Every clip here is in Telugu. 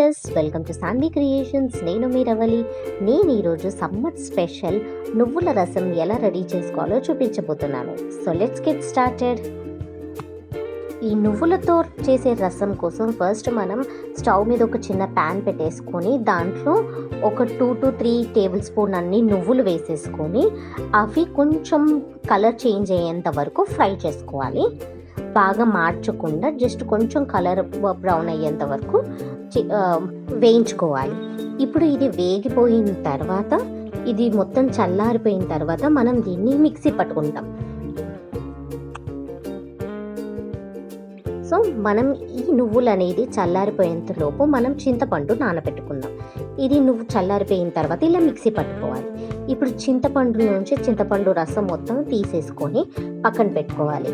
Viewers, welcome to Sanvi creations. నేను మీ రవలి. నేను ఈరోజు సమ్మర్ స్పెషల్ నువ్వుల రసం ఎలా రెడీ చేసుకోవాలో చూపించబోతున్నాను. So let's get started. ఈ నువ్వులతో చేసే రసం కోసం ఫస్ట్ మనం స్టవ్ మీద ఒక చిన్న ప్యాన్ పెట్టేసుకొని దాంట్లో ఒక 2 to 3 టేబుల్ స్పూన్ అన్ని నువ్వులు వేసేసుకొని అవి కొంచెం కలర్ చేంజ్ అయ్యేంత వరకు ఫ్రై చేసుకోవాలి. బాగా మార్చకుండా జస్ట్ కొంచెం కలర్ బ్రౌన్ అయ్యేంత వరకు వేయించుకోవాలి. ఇప్పుడు ఇది వేగిపోయిన తర్వాత ఇది మొత్తం చల్లారిపోయిన తర్వాత మనం దీన్ని మిక్సీ పట్టుకుంటాం. సో మనం ఈ నువ్వులు అనేది చల్లారిపోయేంత లోపు మనం చింతపండు నానబెట్టుకుందాం. ఇది నువ్వు చల్లారిపోయిన తర్వాత ఇలా మిక్సీ పట్టుకోవాలి. ఇప్పుడు చింతపండు రసం మొత్తం తీసేసుకొని పక్కన పెట్టుకోవాలి.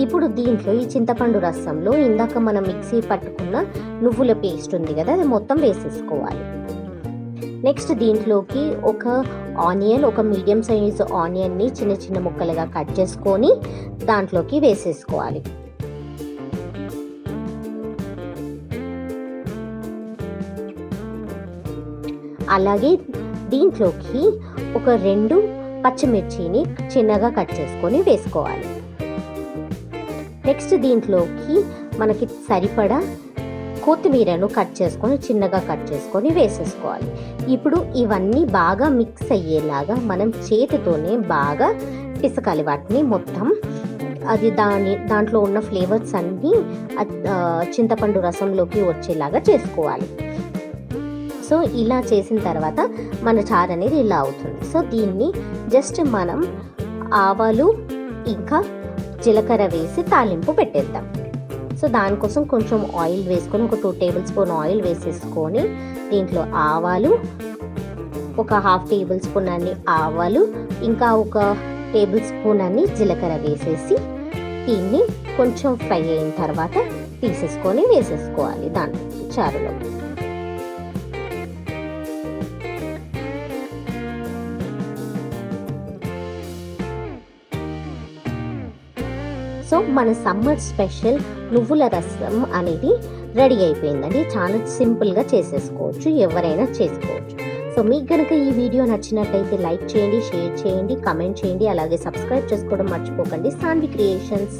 ఇప్పుడు దీంట్లో ఈ చింతపండు రసంలో ఇందాక మనం మిక్సీ పట్టుకున్న నువ్వుల పేస్ట్ ఉంది కదా, అది మొత్తం వేసేసుకోవాలి. నెక్స్ట్ దీంట్లోకి ఒక మీడియం సైజ్ ఆనియన్ని చిన్న చిన్న ముక్కలుగా కట్ చేసుకొని దాంట్లోకి వేసేసుకోవాలి. అలాగే దీంట్లోకి ఒక 2 పచ్చిమిర్చిని చిన్నగా కట్ చేసుకొని వేసుకోవాలి. నెక్స్ట్ దీంట్లోకి మనకి సరిపడా కొత్తిమీరను చిన్నగా కట్ చేసుకొని వేసేసుకోవాలి. ఇప్పుడు ఇవన్నీ బాగా మిక్స్ అయ్యేలాగా మనం చేతితోనే బాగా పిసకాలి వాటిని మొత్తం. అది దాంట్లో ఉన్న ఫ్లేవర్స్ అన్నీ చింతపండు రసంలోకి వచ్చేలాగా చేసుకోవాలి. సో ఇలా చేసిన తర్వాత మన చారు అనేది ఇలా అవుతుంది. సో దీన్ని జస్ట్ మనం ఆవాలు ఇంకా జీలకర్ర వేసి తాలింపు పెట్టేద్దాం. సో దానికోసం కొంచెం ఆయిల్ వేసుకొని ఒక 2 టేబుల్ స్పూన్ ఆయిల్ వేసేసుకొని దీంట్లో ఆవాలు, ఒక 1/2 టేబుల్ స్పూన్ అన్ని ఆవాలు, ఇంకా ఒక టేబుల్ స్పూన్ అన్ని జీలకర్ర వేసేసి దీన్ని కొంచెం ఫ్రై అయిన తర్వాత వేసేసుకోవాలి దాని చారులో. సో మన సమ్మర్ స్పెషల్ నువ్వుల రసం అనేది రెడీ అయిపోయిందండి. చాలా సింపుల్గా చేసేసుకోవచ్చు, ఎవరైనా చేసుకోవచ్చు. సో మీకు కనుక ఈ వీడియో నచ్చినట్టయితే లైక్ చేయండి, షేర్ చేయండి, కమెంట్ చేయండి, అలాగే సబ్స్క్రైబ్ చేసుకోవడం మర్చిపోకండి. Sanvi creations.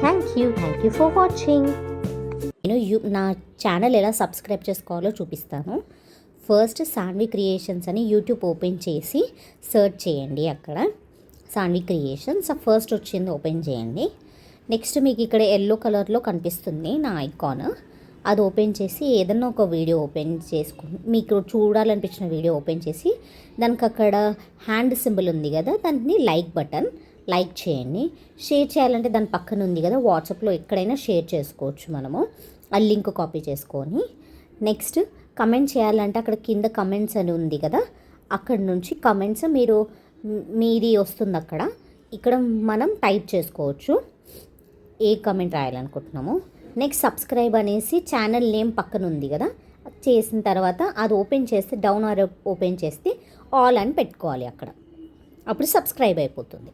Thank you for watching. నేను నా ఛానల్ ఎలా సబ్స్క్రైబ్ చేసుకోవాలో చూపిస్తాను. ఫస్ట్ సాన్వి క్రియేషన్స్ అని యూట్యూబ్ ఓపెన్ చేసి సెర్చ్ చేయండి. అక్కడ సాన్వి క్రియేషన్స్ ఫస్ట్ వచ్చింది, ఓపెన్ చేయండి. నెక్స్ట్ మీకు ఇక్కడ ఎల్లో కలర్లో కనిపిస్తుంది నా ఐకాన్, అది ఓపెన్ చేసి ఏదన్నా ఒక వీడియో ఓపెన్ చేసుకుని మీకు చూడాలనిపించిన వీడియో ఓపెన్ చేసి దానికి అక్కడ హ్యాండ్ సింబల్ ఉంది కదా, దాన్ని లైక్ చేయండి. షేర్ చేయాలంటే దాని పక్కన ఉంది కదా, వాట్సాప్లో ఎక్కడైనా షేర్ చేసుకోవచ్చు మనము. ఆ లింక్ కాపీ చేసుకొని నెక్స్ట్ కమెంట్ చేయాలంటే అక్కడ కింద కమెంట్స్ అని ఉంది కదా, అక్కడ నుంచి కమెంట్స్ మీది వస్తుంది. ఇక్కడ మనం టైప్ చేసుకోవచ్చు ఏ కమెంట్ రాయాలనుకుంటున్నాము. నెక్స్ట్ సబ్స్క్రైబ్ అనేసి ఛానల్ నేమ్ పక్కన ఉంది కదా, చేసిన తర్వాత అది ఓపెన్ చేస్తే డౌన్ ఆరో ఓపెన్ చేస్తే ఆల్ అని పెట్టుకోవాలి అక్కడ. అప్పుడు సబ్స్క్రైబ్ అయిపోతుంది.